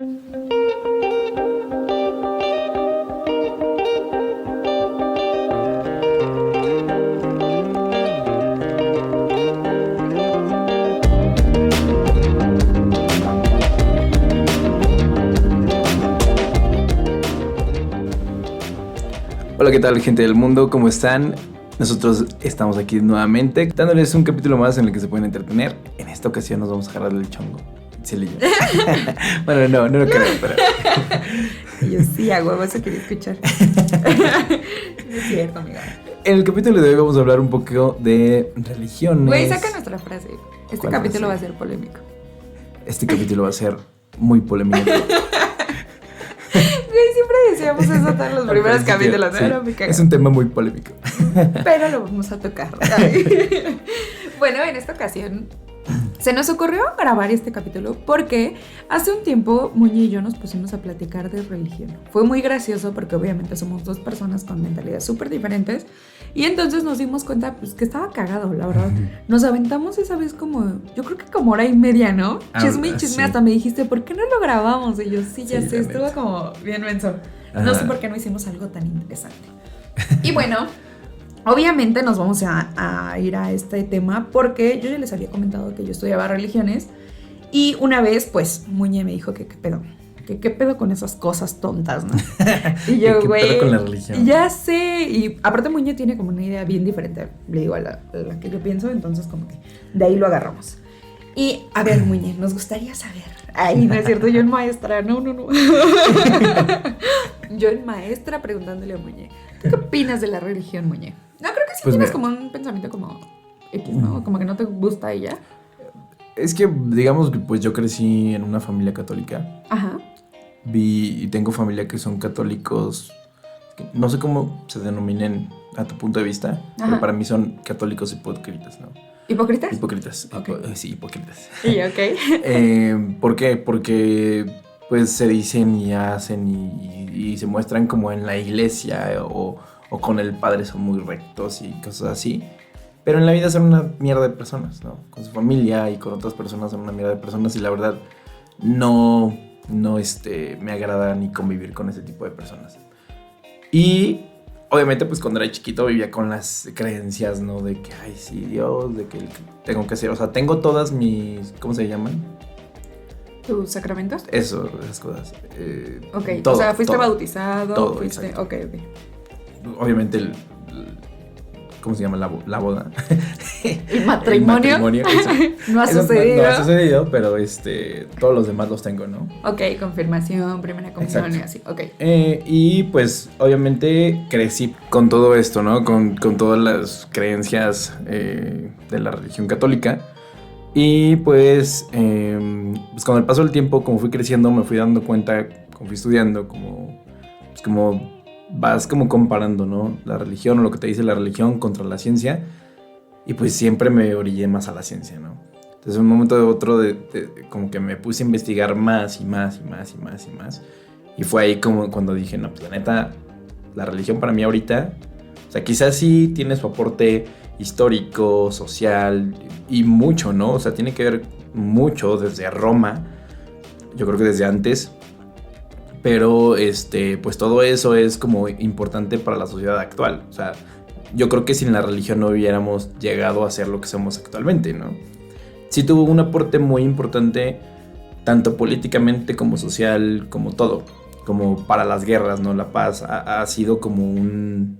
Hola, ¿qué tal, gente del mundo? ¿Cómo están? Nosotros estamos aquí nuevamente dándoles un capítulo más en el que se pueden entretener. En esta ocasión nos vamos a agarrar el chongo. Bueno, no lo creo, pero... Yo sí, a huevo, eso quería escuchar. No es cierto, amiga. En el capítulo de hoy vamos a hablar un poco de religiones. Güey, saca nuestra frase. Este capítulo va a ser polémico. Este capítulo va a ser muy polémico. Güey, siempre decíamos eso todos los primeros capítulos, ¿no? Sí, No, me cago. es un tema muy polémico. Pero lo vamos a tocar. Bueno, en esta ocasión se nos ocurrió grabar este capítulo porque hace un tiempo Muñe y yo nos pusimos a platicar de religión. Fue muy gracioso porque obviamente somos dos personas con mentalidades súper diferentes y entonces nos dimos cuenta pues que estaba cagado, la verdad. Nos aventamos esa vez como, yo creo que como hora y media, ¿no? Chisme, sí. hasta me dijiste, ¿por qué no lo grabamos? Y yo, sí, ya Sí, sé, estuvo como bien menso. No sé por qué no hicimos algo tan interesante. Y bueno... Obviamente nos vamos a ir a este tema porque yo ya les había comentado que yo estudiaba religiones y una vez pues Muñe me dijo que qué pedo con esas cosas tontas, ¿no? Y yo, ¿Qué güey, pedo con la religión? ya sé, y aparte Muñe tiene como una idea bien diferente, le digo a la que yo pienso, entonces como que de ahí lo agarramos. Y a ver, Muñe, nos gustaría saber. Ay, no es cierto, yo en maestra, no. Yo en maestra preguntándole a Muñe, ¿tú qué opinas de la religión, Muñe? No, creo que sí Pues tienes mira, como un pensamiento como X, ¿no? Como que no te gusta ella. Es que digamos que pues yo crecí en una familia católica. Ajá. Y tengo familia que son católicos, que no sé cómo se denominen a tu punto de vista, pero para mí son católicos hipócritas, ¿no? ¿Hipócritas? Hipócritas, Okay. sí, hipócritas. Sí, ok. ¿Por qué? Porque pues se dicen y hacen y se muestran como en la iglesia o con el padre son muy rectos y cosas así. Pero en la vida son una mierda de personas, ¿no? Con su familia y con otras personas son una mierda de personas y la verdad no me agrada ni convivir con ese tipo de personas. Y obviamente pues cuando era chiquito vivía con las creencias, ¿no? De que, ay, sí, Dios, de que tengo que hacer, o sea, tengo todas mis, ¿cómo se llaman? ¿Tus sacramentos? Eso, esas cosas. Ok, todo, o sea, fuiste todo, bautizado, todo, fuiste... exacto. Ok. Obviamente ¿cómo se llama? La boda. ¿El matrimonio? No ha sucedido. No ha sucedido, pero todos los demás los tengo, ¿no? Ok, confirmación, primera comunión y así, ok. Y pues obviamente crecí con todo esto, ¿no? Con todas las creencias de la religión católica. Y pues con el paso del tiempo, como fui creciendo, me fui dando cuenta, como fui estudiando, como vas como comparando, ¿no? La religión o lo que te dice la religión contra la ciencia. Y pues siempre me orillé más a la ciencia, ¿no? Entonces, un momento de otro, como que me puse a investigar más y más. Y fue ahí como cuando dije, no, pues la neta, la religión para mí ahorita, o sea, quizás sí tiene su aporte histórico, social y mucho, ¿no? O sea, tiene que ver mucho desde Roma, yo creo que desde antes. Pero, pues todo eso es como importante para la sociedad actual. O sea, yo creo que sin la religión no hubiéramos llegado a ser lo que somos actualmente, ¿no? Sí tuvo un aporte muy importante, tanto políticamente como social, como todo. Como para las guerras, ¿no? La paz ha sido como un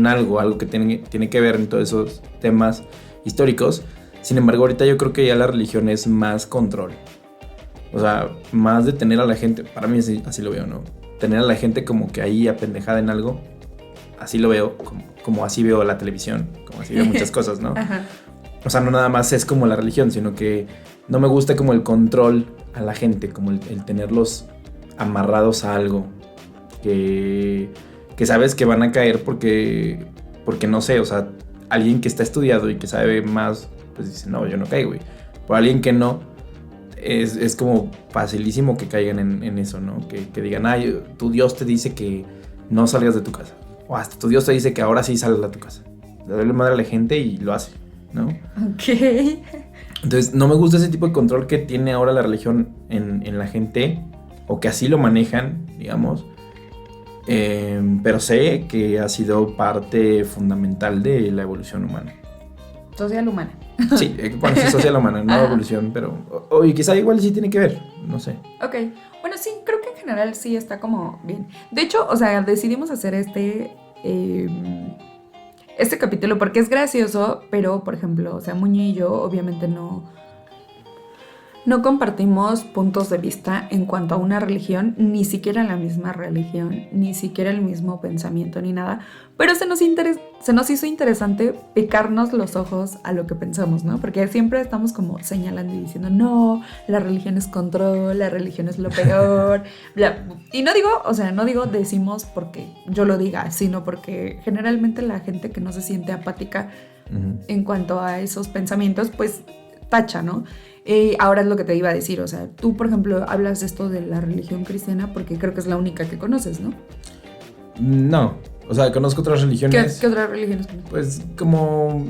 algo que tiene que ver en todos esos temas históricos. Sin embargo, ahorita yo creo que ya la religión es más control. O sea, más de tener a la gente, para mí así lo veo, ¿no? Tener a la gente como que ahí apendejada en algo, así lo veo, como así veo la televisión, como así veo muchas cosas, ¿no? Ajá. O sea, no nada más es como la religión, sino que no me gusta como el control a la gente, como el tenerlos amarrados a algo, que sabes que van a caer porque no sé, o sea, alguien que está estudiado y que sabe más, pues dice, no, yo no caigo, güey. Por alguien que no, es como facilísimo que caigan en eso, ¿no? Que digan, ay, tu Dios te dice que no salgas de tu casa. O hasta tu Dios te dice que ahora sí salgas de tu casa. Le duele madre a la gente y lo hace, ¿no? Ok. Entonces, no me gusta ese tipo de control que tiene ahora la religión en la gente o que así lo manejan, digamos. Pero sé que ha sido parte fundamental de la evolución humana. Social humana. Sí, bueno, sí, social humana, no evolución, pero... Y quizá igual sí tiene que ver, no sé. Ok, bueno, sí, creo que en general sí está como bien. De hecho, o sea, decidimos hacer este capítulo porque es gracioso, pero, por ejemplo, o sea, Muñe y yo obviamente no compartimos puntos de vista en cuanto a una religión, ni siquiera la misma religión, ni siquiera el mismo pensamiento, ni nada. Pero se nos hizo interesante picarnos los ojos a lo que pensamos, ¿no? Porque siempre estamos como señalando y diciendo, no, la religión es control, la religión es lo peor. Bla. Y no digo decimos porque yo lo diga, sino porque generalmente la gente que no se siente apática en cuanto a esos pensamientos, pues tacha, ¿no? Ahora es lo que te iba a decir, o sea, tú, por ejemplo, hablas de esto de la religión cristiana porque creo que es la única que conoces, ¿no? No, o sea, conozco otras religiones. ¿Qué otras religiones conoces? Pues como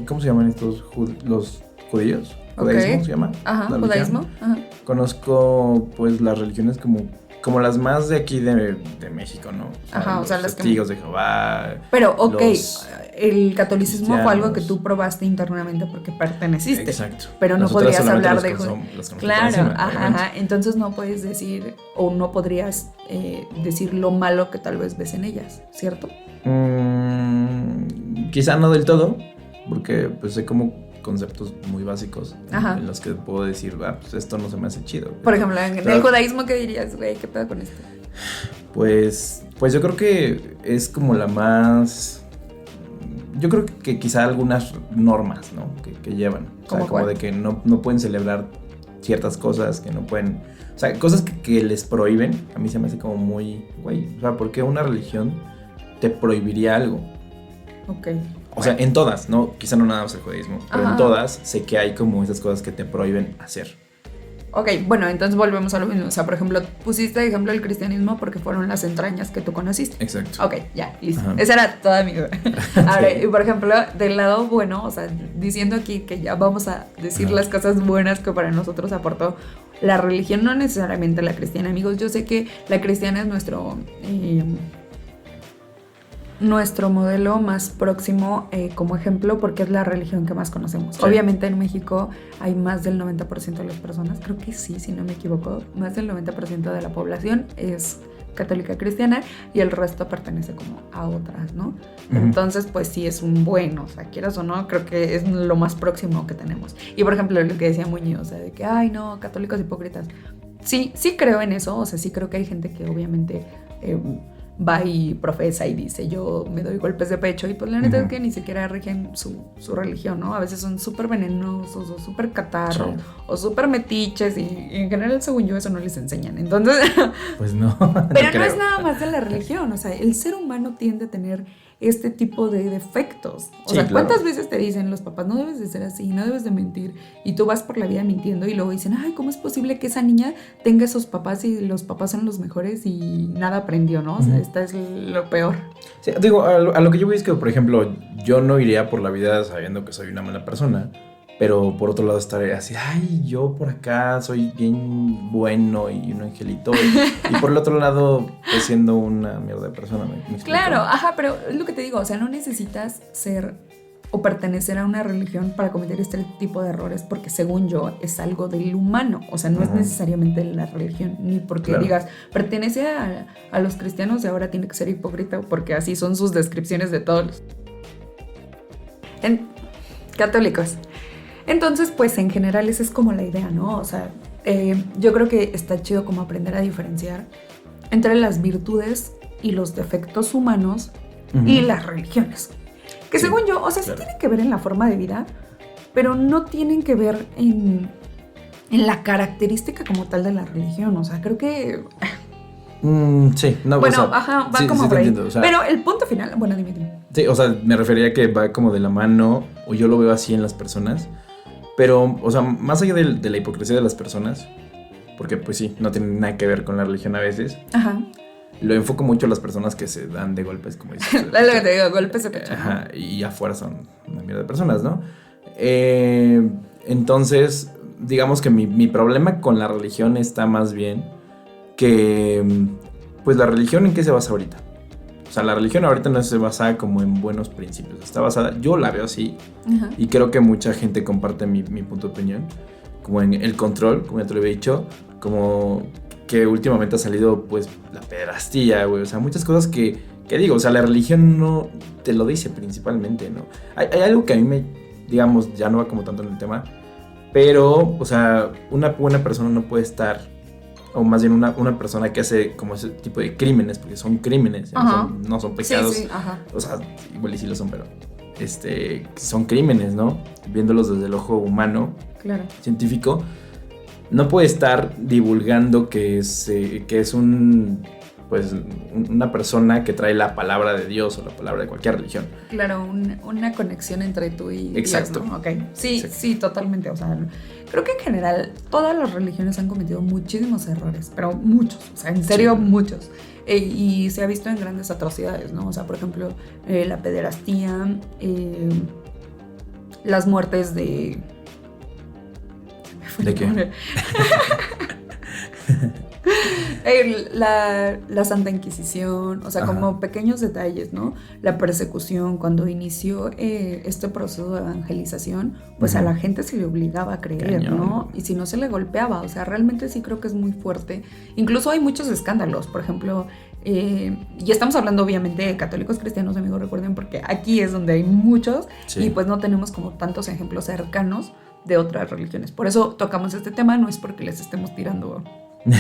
¿cómo se llaman estos? Los judíos. ¿Judaísmo se llama? Ajá, judaísmo. Ajá. Conozco pues las religiones como las más de aquí de México, ¿no? Ajá, o sea, los testigos de Jehová. Pero, ok, el catolicismo fue algo que tú probaste internamente porque perteneciste. Exacto. Pero no podrías hablar de... Claro, ajá. Entonces no puedes decir, o no podrías decir lo malo que tal vez ves en ellas, ¿cierto? Quizá no del todo, porque pues sé como conceptos muy básicos en los que puedo decir, pues esto no se me hace chido. Por ejemplo, en el judaísmo, ¿qué dirías, güey? ¿Qué pedo con esto? Pues yo creo que es como la más... Yo creo que quizá algunas normas, ¿no? Que llevan. O sea, como de que no pueden celebrar ciertas cosas, que no pueden... O sea, cosas que les prohíben. A mí se me hace como muy... Güey, o sea, ¿por qué una religión te prohibiría algo? Ok. O sea, en todas, ¿no? Quizá no nada más el judaísmo, pero en todas sé que hay como esas cosas que te prohíben hacer. Ok, bueno, entonces volvemos a lo mismo. O sea, por ejemplo, pusiste de ejemplo el cristianismo porque fueron las entrañas que tú conociste. Exacto. Ok, ya, listo. Esa era toda mi duda. Ahora, y por ejemplo, del lado bueno, o sea, diciendo aquí que ya vamos a decir las cosas buenas que para nosotros aportó la religión, no necesariamente la cristiana, amigos. Yo sé que la cristiana es nuestro modelo más próximo como ejemplo porque es la religión que más conocemos. Sí. Obviamente en México hay más del 90% de las personas, creo que sí, si no me equivoco, más del 90% de la población es católica cristiana y el resto pertenece como a otras, ¿no? Entonces, pues sí es un bueno, o sea, quieras o no, creo que es lo más próximo que tenemos. Y por ejemplo, lo que decía Muñoz, o sea, de que, ay no, católicos hipócritas. Sí creo en eso, o sea, sí creo que hay gente que obviamente... va y profesa y dice yo me doy golpes de pecho y pues la neta es que ni siquiera rigen su religión, ¿no? A veces son súper venenosos o súper catarros o súper metiches y en general según yo eso no les enseñan, entonces pues no. Pero no es nada más de la religión, o sea, el ser humano tiende a tener este tipo de defectos. O sea, ¿cuántas veces te dicen los papás, no debes de ser así, no debes de mentir? Y tú vas por la vida mintiendo y luego dicen, ay, ¿cómo es posible que esa niña tenga esos papás y los papás son los mejores y nada aprendió, ¿no? O sea, esta es lo peor. Sí, digo, a lo que yo voy es que, por ejemplo, yo no iría por la vida sabiendo que soy una mala persona, pero por otro lado estaré así, ay, yo por acá soy bien bueno y un angelito, y por el otro lado, pues siendo una mierda de persona. ¿Me claro, ajá, pero es lo que te digo, o sea, no necesitas ser o pertenecer a una religión para cometer este tipo de errores, porque según yo es algo del humano, o sea, no es necesariamente de la religión, ni porque digas, pertenece a los cristianos y ahora tiene que ser hipócrita, porque así son sus descripciones de todos los católicos. Entonces, pues en general esa es como la idea, ¿no? O sea, yo creo que está chido como aprender a diferenciar entre las virtudes y los defectos humanos y las religiones. Que según yo, o sea, sí tienen que ver en la forma de vida, pero no tienen que ver en la característica como tal de la religión. O sea, creo que... sí, no, bueno, o sea, ajá, va como por ahí. O sea, pero el punto final, bueno, dime. Sí, o sea, me refería a que va como de la mano, o yo lo veo así en las personas. Pero, o sea, más allá de la hipocresía de las personas, porque pues sí, no tiene nada que ver con la religión a veces. Ajá. Lo enfoco mucho a las personas que se dan de golpes, como dices. Es lo que te digo, golpes de pecho. Ajá, y afuera son una mierda de personas, ¿no? Entonces, digamos que mi problema con la religión está más bien que, pues la religión en qué se basa ahorita. O sea, la religión ahorita no se basa como en buenos principios. Está basada, yo la veo así, Ajá. y creo que mucha gente comparte mi punto de opinión, como en el control, como ya te lo había dicho, como que últimamente ha salido pues la pederastía, güey. O sea, muchas cosas que digo, o sea, la religión no te lo dice principalmente, ¿no? Hay algo que a mí digamos, ya no va como tanto en el tema, pero, o sea, una buena persona no puede estar, o más bien una persona que hace como ese tipo de crímenes, porque son crímenes, no son pecados. Sí, ajá. O sea, igual y sí lo son, pero son crímenes, ¿no? Viéndolos desde el ojo humano, claro, científico, no puede estar divulgando que es una persona que trae la palabra de Dios o la palabra de cualquier religión. Claro, una conexión entre tú y exacto. Dios, ¿no? Okay. Sí, exacto. Sí, totalmente. O sea, creo que en general todas las religiones han cometido muchísimos errores, pero muchos, o sea, en serio, sí, muchos. Y se ha visto en grandes atrocidades, ¿no? O sea, por ejemplo, la pederastía, las muertes de... ¿De qué? La Santa Inquisición, o sea, ajá, como pequeños detalles, ¿no? La persecución, cuando inició este proceso de evangelización, pues a la gente se le obligaba a creer, cañón, ¿no? Y si no, se le golpeaba, o sea, realmente sí creo que es muy fuerte. Incluso hay muchos escándalos, por ejemplo, y estamos hablando obviamente de católicos cristianos, amigos, recuerden, porque aquí es donde hay muchos, sí, y pues no tenemos como tantos ejemplos cercanos de otras religiones. Por eso tocamos este tema, no es porque les estemos tirando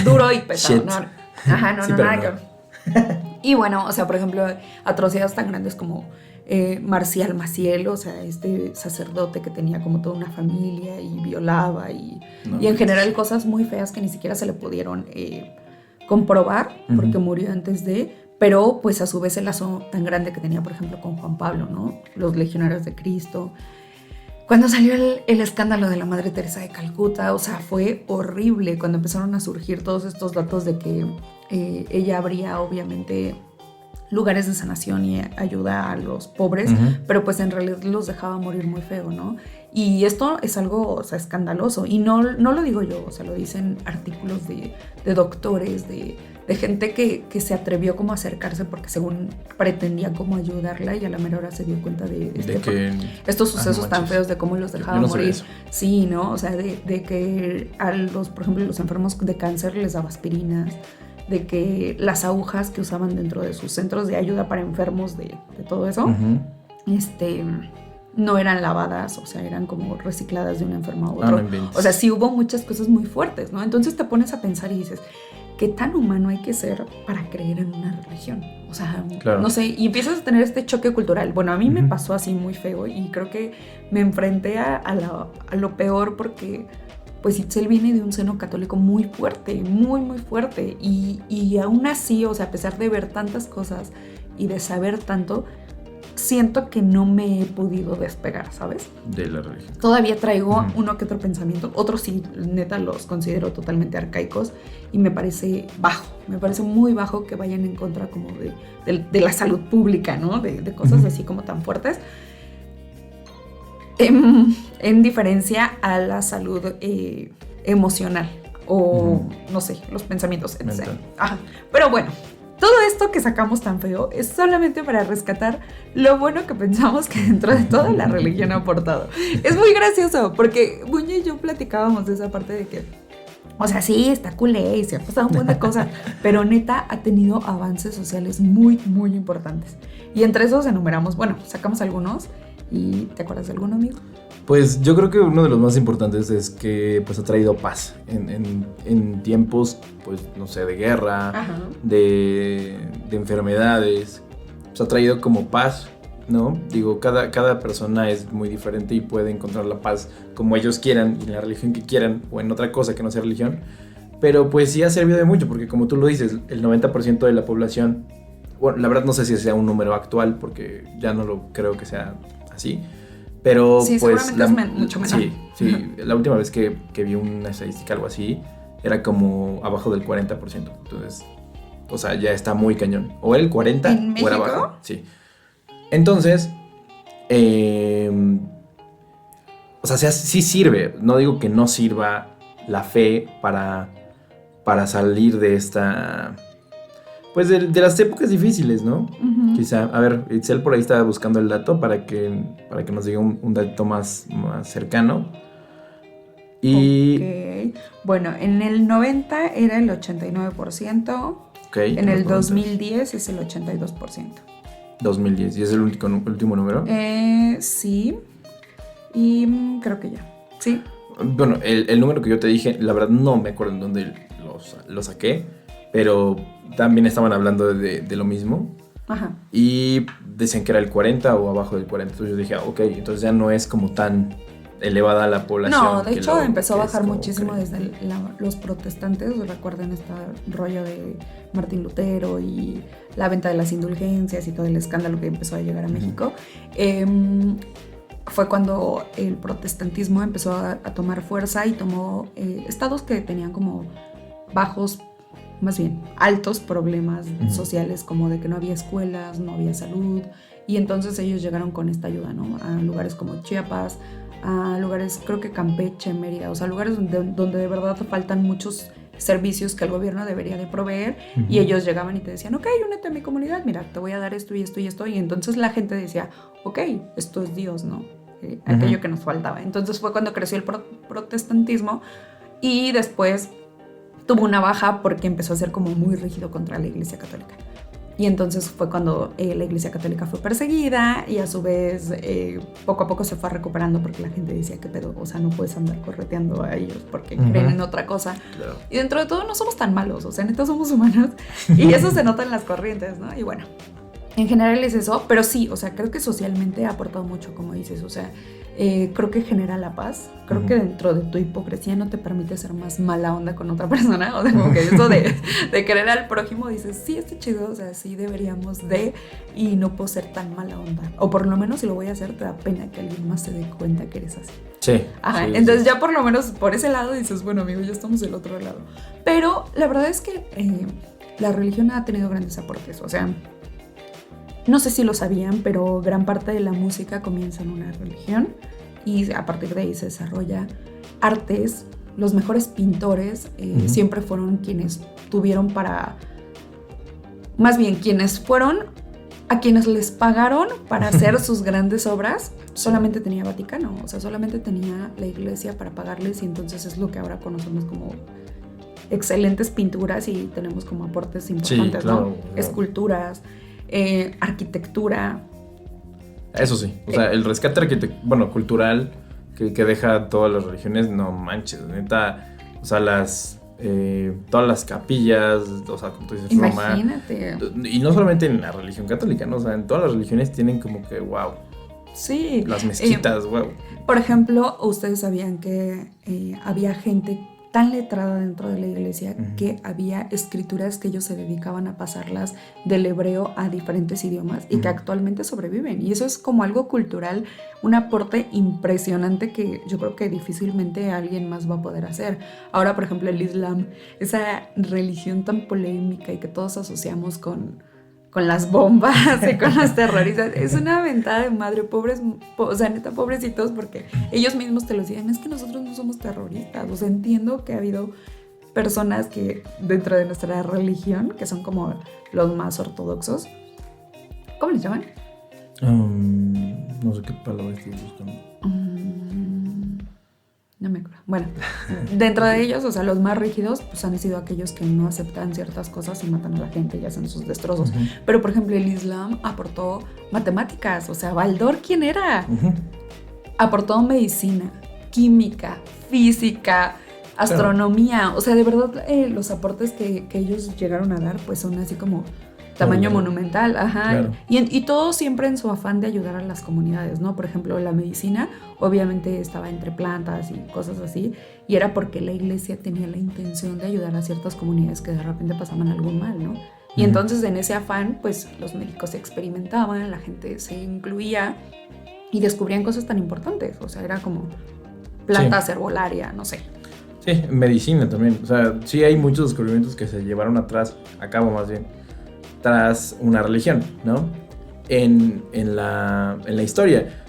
duro y pesado, ¿no? Ajá, no, sí, no, nada no. Que... Y bueno, o sea, por ejemplo, atrocidades tan grandes como Marcial Maciel, o sea, este sacerdote que tenía como toda una familia y violaba y en general cosas muy feas que ni siquiera se le pudieron comprobar porque murió antes de... Pero pues a su vez el lazo tan grande que tenía, por ejemplo, con Juan Pablo, ¿no? Los legionarios de Cristo... Cuando salió el escándalo de la Madre Teresa de Calcuta, o sea, fue horrible cuando empezaron a surgir todos estos datos de que ella abría, obviamente, lugares de sanación y ayuda a los pobres, pero pues en realidad los dejaba morir muy feo, ¿no? Y esto es algo, o sea, escandaloso, y no lo digo yo, o sea, lo dicen artículos de doctores, de gente que se atrevió como a acercarse porque según pretendía como ayudarla y a la mera hora se dio cuenta de estos sucesos tan feos de cómo los dejaba morir. Sí, ¿no? O sea, de que por ejemplo, los enfermos de cáncer les daba aspirinas, de que las agujas que usaban dentro de sus centros de ayuda para enfermos de todo eso, no eran lavadas, o sea, eran como recicladas de un enfermo a otro. O sea, sí hubo muchas cosas muy fuertes, ¿no? Entonces te pones a pensar y dices, ¿qué tan humano hay que ser para creer en una religión? O sea, claro, no sé, y empiezas a tener este choque cultural. Bueno, a mí me pasó así muy feo y creo que me enfrenté a lo peor porque, pues, Itzel viene de un seno católico muy fuerte, muy, muy fuerte. Y aún así, o sea, a pesar de ver tantas cosas y de saber tanto, siento que no me he podido despegar, ¿sabes? De la religión. Todavía traigo uno que otro pensamiento. Otros sí, neta, los considero totalmente arcaicos y me parece bajo. Me parece muy bajo que vayan en contra como de la salud pública, ¿no? De cosas así como tan fuertes. En diferencia a la salud emocional o, no sé, los pensamientos, etc. Ajá. Pero bueno, todo esto que sacamos tan feo es solamente para rescatar lo bueno que pensamos que dentro de toda la religión ha aportado. Es muy gracioso porque Muñe y yo platicábamos de esa parte de que, o sea, sí, está culé y se ha pasado un montón de cosas, pero neta ha tenido avances sociales muy, muy importantes. Y entre esos enumeramos, bueno, sacamos algunos. ¿Y te acuerdas de alguno, amigo? Pues yo creo que uno de los más importantes es que pues ha traído paz en tiempos, pues no sé, de guerra, de enfermedades. Pues ha traído como paz, ¿no? Digo, cada persona es muy diferente y puede encontrar la paz como ellos quieran, y en la religión que quieran, o en otra cosa que no sea religión. Pero pues sí ha servido de mucho, porque como tú lo dices, el 90% de la población, bueno, la verdad no sé si sea un número actual, porque ya no lo creo que sea así. Pero sí, pues seguramente es mucho menor. Sí, la última vez que vi una estadística, algo así, era como abajo del 40%. Entonces, o sea, ya está muy cañón. O era el 40 ¿En México? O era abajo. Sí. Entonces, o sea, sí sirve. No digo que no sirva la fe para salir de esta, pues de las épocas difíciles, ¿no? Ujú. Quizá, a ver, Itzel por ahí estaba buscando el dato para que nos diga un dato más cercano. Y Ok. Bueno, en el 90 era el 89%. okay, En el los 2010 es el 82%. 2010, ¿y es el último número? Sí. Y creo que ya. Sí. Bueno, el número que yo te dije, la verdad no me acuerdo en dónde lo saqué, pero también estaban hablando de lo mismo. Ajá. Y decían que era el 40 o abajo del 40. Entonces yo dije, ok, entonces ya no es como tan elevada la población. No, de hecho empezó a que bajar es como muchísimo creen. desde los protestantes. Recuerden este rollo de Martín Lutero y la venta de las indulgencias y todo el escándalo que empezó a llegar a México. Fue cuando el protestantismo empezó a tomar fuerza y tomó estados que tenían como bajos, más bien altos problemas sociales, como de que no había escuelas, no había salud, y entonces ellos llegaron con esta ayuda, ¿no? A lugares como Chiapas, a lugares, creo que Campeche, Mérida, o sea, lugares donde de verdad faltan muchos servicios que el gobierno debería de proveer, y ellos llegaban y te decían, ok, únete a mi comunidad, mira, te voy a dar esto y esto y esto, y entonces la gente decía, ok, esto es Dios, ¿no? Aquello que nos faltaba. Entonces fue cuando creció el protestantismo, y después tuvo una baja porque empezó a ser como muy rígido contra la Iglesia Católica. Y entonces fue cuando la Iglesia Católica fue perseguida, y a su vez poco a poco se fue recuperando porque la gente decía que pedo, o sea, no puedes andar correteando a ellos porque creen en otra cosa. Claro. Y dentro de todo no somos tan malos, o sea, neta somos humanos, y eso se nota en las corrientes, ¿no? Y bueno, en general es eso, pero sí, o sea, creo que socialmente ha aportado mucho, como dices, o sea, creo que genera la paz. Creo que dentro de tu hipocresía no te permite ser más mala onda con otra persona, o sea, como que eso de querer al prójimo, dices, sí, está chido, o sea, sí deberíamos de, y no puedo ser tan mala onda, o por lo menos si lo voy a hacer te da pena que alguien más se dé cuenta que eres así. Sí. Ajá, sí, entonces sí. ya por lo menos por ese lado dices, bueno, amigo, ya estamos del otro lado. Pero la verdad es que la religión ha tenido grandes aportes, o sea, no sé si lo sabían, pero gran parte de la música comienza en una religión, y a partir de ahí se desarrolla artes. Los mejores pintores siempre fueron quienes tuvieron más bien quienes fueron a quienes les pagaron para hacer sus grandes obras. Solamente tenía Vaticano, o sea, solamente tenía la iglesia para pagarles, y entonces es lo que ahora conocemos como excelentes pinturas, y tenemos como aportes importantes, claro, ¿no? claro. Esculturas, arquitectura. Eso sí, o sea, el rescate cultural que deja todas las religiones, no manches, neta, o sea, todas las capillas, o sea, como tú dices, Imagínate. Roma, y no solamente en la religión católica, ¿no? O sea, en todas las religiones tienen como que, wow, Sí. las mezquitas, wow. Por ejemplo, ustedes sabían que había gente tan letrada dentro de la iglesia que había escrituras que ellos se dedicaban a pasarlas del hebreo a diferentes idiomas, y que actualmente sobreviven, y eso es como algo cultural, un aporte impresionante que yo creo que difícilmente alguien más va a poder hacer. Ahora, por ejemplo, el Islam, esa religión tan polémica y que todos asociamos con las bombas y con los terroristas, es una mentada de madre, pobres, o sea, neta, pobrecitos, porque ellos mismos te lo decían, es que nosotros no somos terroristas. O sea, entiendo que ha habido personas que dentro de nuestra religión, que son como los más ortodoxos, ¿cómo les llaman? No sé qué palabra estoy buscando. No me acuerdo. Bueno, dentro de ellos, o sea, los más rígidos, pues han sido aquellos que no aceptan ciertas cosas y matan a la gente y hacen sus destrozos. Pero, por ejemplo, el Islam aportó matemáticas, o sea, Baldor, ¿quién era? Aportó medicina, química, física, astronomía. O sea, de verdad, los aportes que ellos llegaron a dar, pues son así como tamaño monumental, ajá. Claro. Y todo siempre en su afán de ayudar a las comunidades, ¿no? Por ejemplo, la medicina obviamente estaba entre plantas y cosas así, y era porque la iglesia tenía la intención de ayudar a ciertas comunidades que de repente pasaban algún mal, ¿no? Y entonces en ese afán, pues los médicos experimentaban, la gente se incluía y descubrían cosas tan importantes, o sea, era como plantas, herbolaria, no sé. Sí, medicina también, o sea, sí hay muchos descubrimientos que se llevaron a cabo más bien, tras una religión, ¿no? En la historia.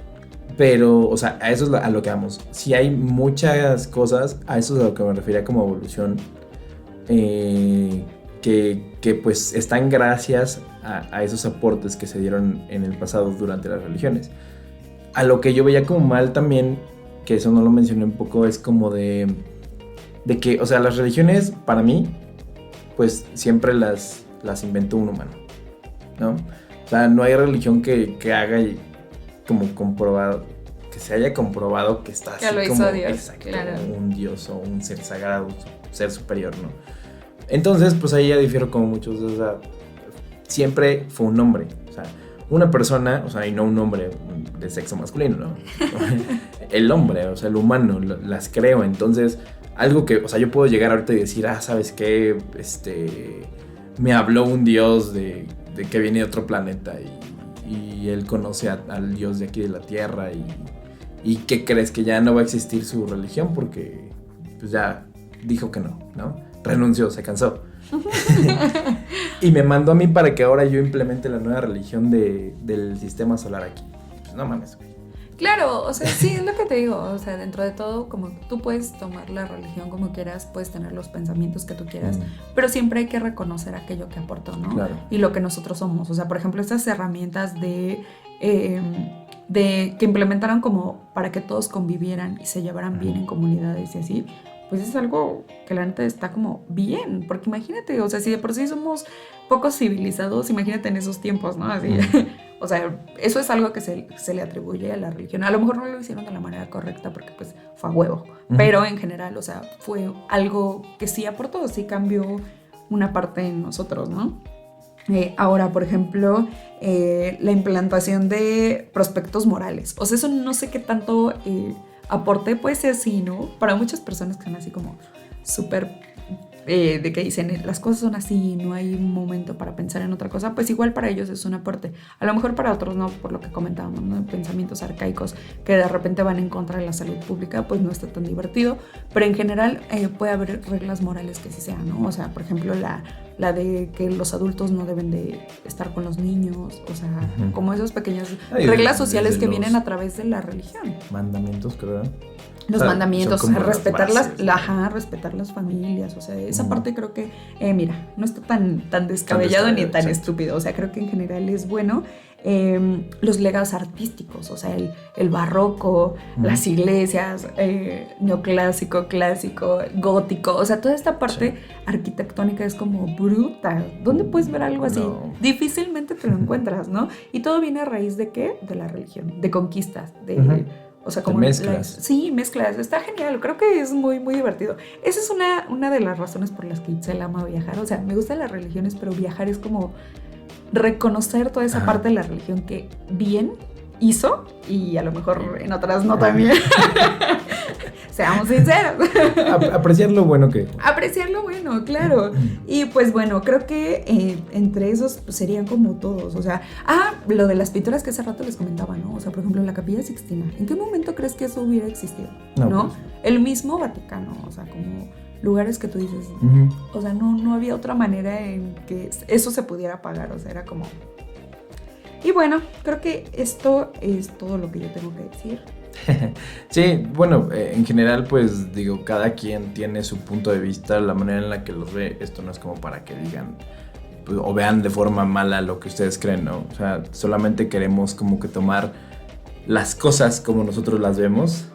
Pero, o sea, a eso es a lo que vamos. Si hay muchas cosas, a eso es a lo que me refería como evolución, que pues están gracias a esos aportes que se dieron en el pasado durante las religiones. A lo que yo veía como mal también, que eso no lo mencioné un poco, es como de que, o sea, las religiones, para mí, pues siempre las inventó un humano, ¿no? O sea, no hay religión que haga como comprobado, que se haya comprobado que está así que lo hizo como Dios, exacto, claro. un dios o un ser sagrado, un ser superior, ¿no? Entonces, pues ahí ya difiero como muchos, o sea, siempre fue un hombre, o sea, una persona, o sea, y no un hombre de sexo masculino, ¿no? El hombre, o sea, el humano, las creo. Entonces, algo que, o sea, yo puedo llegar ahorita y decir, ¿sabes qué? Me habló un dios de que viene de otro planeta y él conoce al dios de aquí de la Tierra y ¿qué crees? Que ya no va a existir su religión porque pues ya dijo que no, renunció, se cansó. Y me mandó a mí para que ahora yo implemente la nueva religión del sistema solar aquí. Pues no mames, güey. Claro, o sea, sí, es lo que te digo, o sea, dentro de todo, como tú puedes tomar la religión como quieras, puedes tener los pensamientos que tú quieras, pero siempre hay que reconocer aquello que aportó, ¿no? Claro. Y lo que nosotros somos, o sea, por ejemplo, estas herramientas de que implementaron como para que todos convivieran y se llevaran bien en comunidades y así, pues es algo que la neta está como bien, porque imagínate, o sea, si de por sí somos poco civilizados, imagínate en esos tiempos, ¿no? Así, o sea, eso es algo que se le atribuye a la religión. A lo mejor no lo hicieron de la manera correcta porque pues fue a huevo, pero en general, o sea, fue algo que sí aportó, sí cambió una parte en nosotros, ¿no? Ahora, por ejemplo, la implantación de prospectos morales, o sea, eso no sé qué tanto aporte, pues así, ¿no? Para muchas personas que son así como súper de que dicen las cosas son así, no hay un momento para pensar en otra cosa, pues igual para ellos es un aporte. A lo mejor para otros no, por lo que comentábamos, ¿no? Pensamientos arcaicos que de repente van en contra de la salud pública, pues no está tan divertido, pero en general puede haber reglas morales que sí sean, ¿no? O sea, por ejemplo, la de que los adultos no deben de estar con los niños, o sea, como esas pequeñas reglas sociales que vienen a través de la religión. Mandamientos, creo. Los mandamientos, o sea, respetar respetar las familias, o sea, esa parte creo que, mira, no está tan descabellado ni tan estúpido, o sea, creo que en general es bueno. Los legados artísticos, o sea, el barroco, las iglesias, neoclásico, clásico, gótico, o sea, toda esta parte arquitectónica es como bruta. ¿Dónde puedes ver algo así? No. Difícilmente te lo encuentras, ¿no? Y todo viene a raíz de ¿qué? De la religión, de conquistas, o sea, como mezclas. Mezclas. Está genial. Creo que es muy, muy divertido. Esa es una de las razones por las que Itzel ama viajar. O sea, me gustan las religiones, pero viajar es como reconocer toda esa parte de la religión que bien hizo y a lo mejor en otras no también. Seamos sinceros. Apreciar lo bueno que... Apreciar lo bueno, claro. Y pues bueno, creo que entre esos pues, serían como todos. O sea, lo de las pinturas que hace rato les comentaba, ¿no? O sea, por ejemplo, la Capilla Sixtina. ¿En qué momento crees que eso hubiera existido? ¿No? Pues. El mismo Vaticano, o sea, como lugares que tú dices, o sea, no había otra manera en que eso se pudiera pagar, o sea, era como... Y bueno, creo que esto es todo lo que yo tengo que decir. Sí, bueno, en general pues digo, cada quien tiene su punto de vista, la manera en la que los ve, esto no es como para que digan pues, o vean de forma mala lo que ustedes creen, ¿no? O sea, solamente queremos como que tomar las cosas como nosotros las vemos.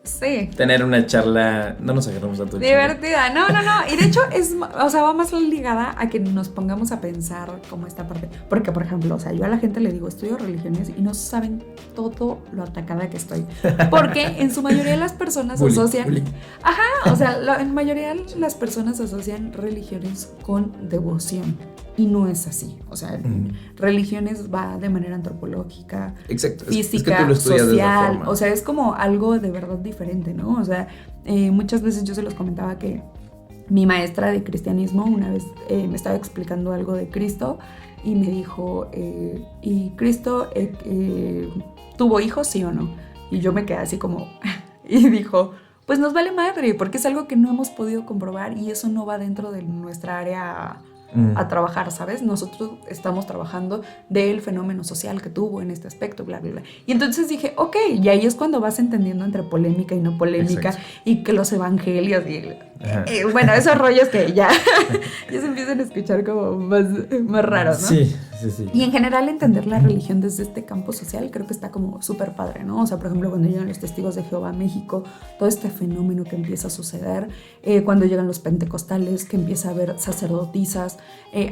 Sí. Tener una charla, no nos agarramos tanto. Divertida, no. Y de hecho va más ligada a que nos pongamos a pensar como esta parte. Porque, por ejemplo, o sea, yo a la gente le digo, estudio religiones y no saben todo lo atacada que estoy. Porque en su mayoría las personas asocian... o sea, en mayoría las personas asocian religiones con devoción. Y no es así. O sea, religiones va de manera antropológica, exacto. Física, es que social. O sea, es como algo de verdad diferente, ¿no? O sea, muchas veces yo se los comentaba que mi maestra de cristianismo una vez me estaba explicando algo de Cristo y me dijo, ¿y Cristo tuvo hijos, sí o no? Y yo me quedé así como... y dijo, pues nos vale madre, porque es algo que no hemos podido comprobar y eso no va dentro de nuestra área... a trabajar, ¿sabes? Nosotros estamos trabajando del fenómeno social que tuvo en este aspecto, bla, bla, bla. Y entonces dije, ok, y ahí es cuando vas entendiendo entre polémica y no polémica, Exacto. y que los evangelios y bueno, esos rollos que ya se empiezan a escuchar como más raros, ¿no? Sí. Y en general entender la religión desde este campo social creo que está como súper padre, ¿no? O sea, por ejemplo, cuando llegan los testigos de Jehová a México, todo este fenómeno que empieza a suceder, cuando llegan los pentecostales, que empieza a haber sacerdotisas.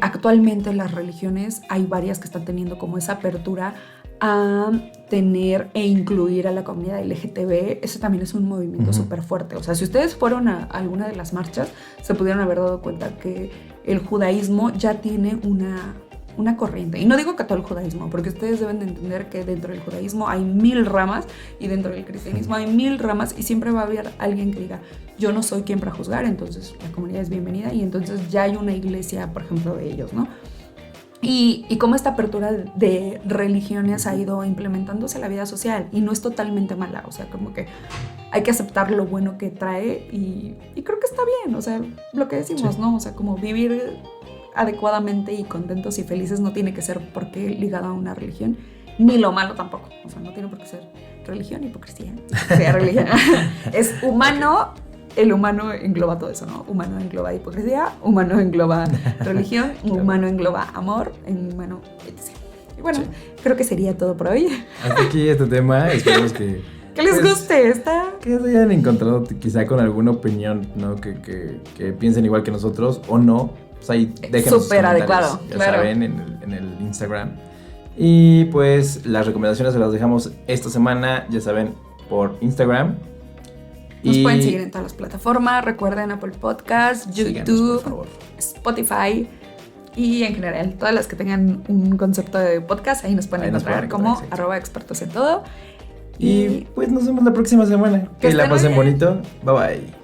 Actualmente en las religiones hay varias que están teniendo como esa apertura a tener e incluir a la comunidad LGTB. Ese también es un movimiento súper fuerte. O sea, si ustedes fueron a alguna de las marchas, se pudieron haber dado cuenta que el judaísmo ya tiene una corriente. Y no digo que todo el judaísmo, porque ustedes deben de entender que dentro del judaísmo hay 1000 ramas y dentro del cristianismo hay 1000 ramas y siempre va a haber alguien que diga, yo no soy quien para juzgar, entonces la comunidad es bienvenida y entonces ya hay una iglesia, por ejemplo, de ellos, ¿no? Y cómo esta apertura de religiones ha ido implementándose en la vida social y no es totalmente mala, o sea, como que hay que aceptar lo bueno que trae y creo que está bien, o sea, lo que decimos, ¿no? O sea, como vivir adecuadamente y contentos y felices no tiene que ser porque ligado a una religión, ni lo malo tampoco, o sea, no tiene por qué ser religión, hipocresía, sea religión. Es humano. El humano engloba todo eso, ¿no? Humano engloba hipocresía, humano engloba religión, humano engloba amor, humano, etc. Y bueno, creo que sería todo por hoy. Hasta aquí este tema, esperemos que les guste, que se hayan encontrado quizá con alguna opinión, ¿no? Que piensen igual que nosotros o no. Pues ahí déjenos súper adecuado, ya claro. saben, en el Instagram. Y pues las recomendaciones se las dejamos esta semana, ya saben, por Instagram. Nos pueden seguir en todas las plataformas, recuerden Apple Podcasts, YouTube, por favor. Spotify y en general todas las que tengan un concepto de podcast, ahí nos pueden encontrar como @expertos en todo. Y pues nos vemos la próxima semana. Que la pasen bonito. Bye bye.